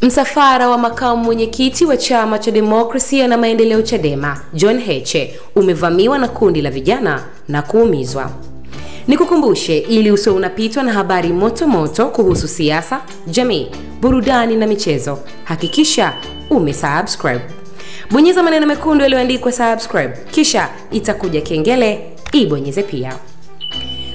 Msafara wa makamu mwenyekiti wa chama cha Demokrasia na Maendeleo Chadema, John Heche, umevamiwa na kundi la vijana na kuumizwa. Nikukumbushe ili usiwe unapitwa na habari moto moto kuhusu siasa, jamii, burudani na michezo. Hakikisha umesubscribe. Bonyeza maneno mekundu yaliyoandikwa subscribe, kisha itakuja kengele, ibonyeze pia.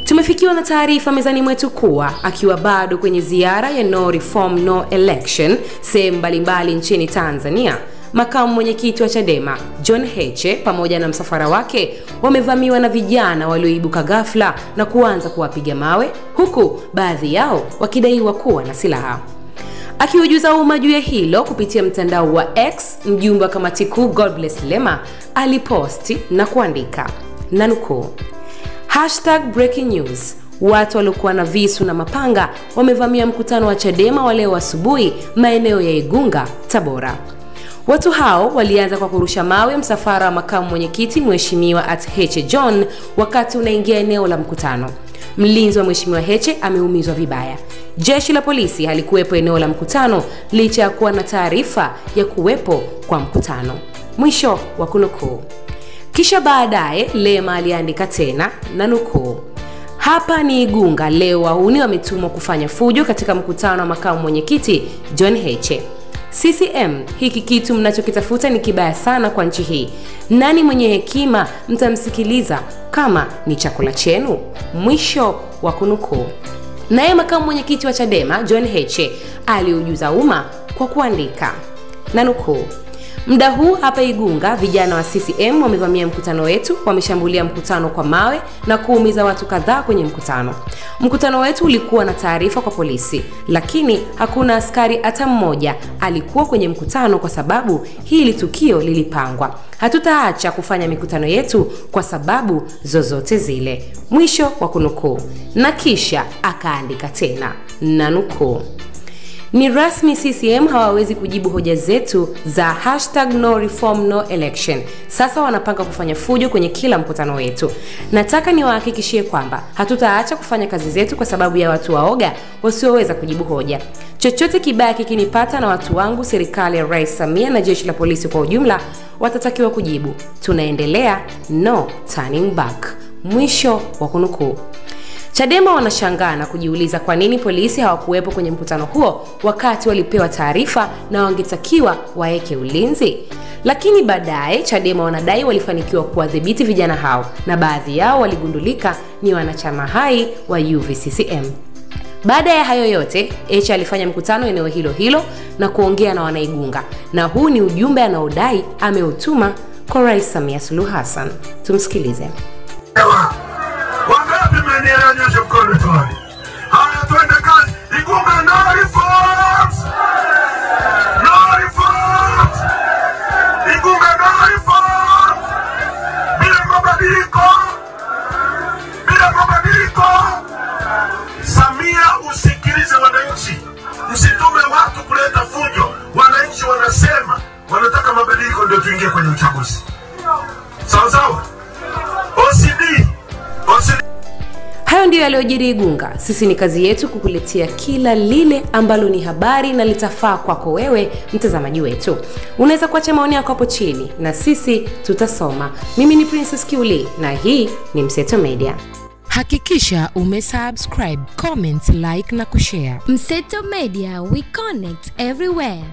Tumefikiwa na taarifa mezani mwetu kuwa akiwa bado kwenye ziara ya No Reform No Election sehemu mbalimbali nchini Tanzania, makamu mwenyekiti wa Chadema John Heche pamoja na msafara wake wamevamiwa na vijana walioibuka ghafla na kuanza kuwapiga mawe, huku baadhi yao wakidaiwa kuwa na silaha. Akiujuza umma juu ya hilo kupitia mtandao wa X, mjumbe wa kamati kuu Godbless Lema aliposti na kuandika, na nukuu, #breaking news. Watu waliokuwa na visu na mapanga wamevamia mkutano wa Chadema wa leo asubuhi maeneo ya Igunga, Tabora. Watu hao walianza kwa kurusha mawe msafara wa makamu mwenyekiti Mheshimiwa Heche John wakati unaingia eneo la mkutano. Mlinzi wa Mheshimiwa Heche ameumizwa vibaya. Jeshi la polisi halikuwepo eneo la mkutano licha ya kuwa na taarifa ya kuwepo kwa mkutano. Mwisho wa kunukuu. Kisha baadaye Lema aliandika tena, na nukuu, hapa ni Igunga leo wahuni wametumwa kufanya fujo katika mkutano wa makamu mwenyekiti John Heche. CCM, hiki kitu mnachokitafuta ni kibaya sana kwa nchi hii. Nani mwenye hekima mtamsikiliza kama ni chakula chenu? Mwisho wa kunukuu. Naye makamu mwenyekiti wa Chadema John Heche aliujuza umma kwa kuandika, na nukuu, muda huu hapa Igunga vijana wa CCM wamevamia mkutano wetu, wameshambulia mkutano kwa mawe na kuumiza watu kadhaa kwenye mkutano. Mkutano wetu ulikuwa na taarifa kwa polisi, lakini hakuna askari hata mmoja alikuwa kwenye mkutano kwa sababu hili tukio lilipangwa. Hatutaacha kufanya mikutano yetu kwa sababu zozote zile. Mwisho wa kunukuu. Na kisha akaandika tena, na nukuu, ni rasmi CCM hawawezi kujibu hoja zetu za #No Reform No Election. Sasa wanapanga kufanya fujo kwenye kila mkutano wetu. Nataka niwahakikishie kwamba hatutaacha kufanya kazi zetu kwa sababu ya watu waoga wasioweza kujibu hoja. Chochote kibaya kikinipata na watu wangu, serikali ya Rais Samia na jeshi la polisi kwa ujumla watatakiwa kujibu. Tunaendelea, no turning back. Mwisho wa kunukuu. Chadema wanashangaa na kujiuliza kwa nini polisi hawakuwepo kwenye mkutano huo wakati walipewa taarifa na wangetakiwa waeke ulinzi. Lakini baadaye Chadema wanadai walifanikiwa kuwadhibiti vijana hao na baadhi yao waligundulika ni wanachama hai wa UVCCM. Baada ya hayo yote, Heche alifanya mkutano eneo hilo hilo na kuongea na wanaigunga, na huu ni ujumbe anaodai ameutuma kwa Rais Samia Suluhu Hassan. Tumsikilize. Nyosha mkono tuone. Haya, twende kazi. Igunga no reforms. No reforms. Igunga no reforms. Bila mabadiliko. Bila mabadiliko. Samia, usikilize wananchi. Usitume watu kuleta fujo. Wananchi wanasema wanataka mabadiliko ndio tuingie kwenye uchaguzi. Sawa sawa? OCD. Hayo ndio yaliyojiri Igunga. Sisi ni kazi yetu kukuletea kila lile ambalo ni habari na litafaa kwako wewe mtazamaji wetu. Unaweza kuacha maoni yako hapo chini na sisi tutasoma. Mimi ni Princess Kiuli na hii ni Mseto Media. Hakikisha umesubscribe, comment, like na kushare. Mseto Media, we connect everywhere.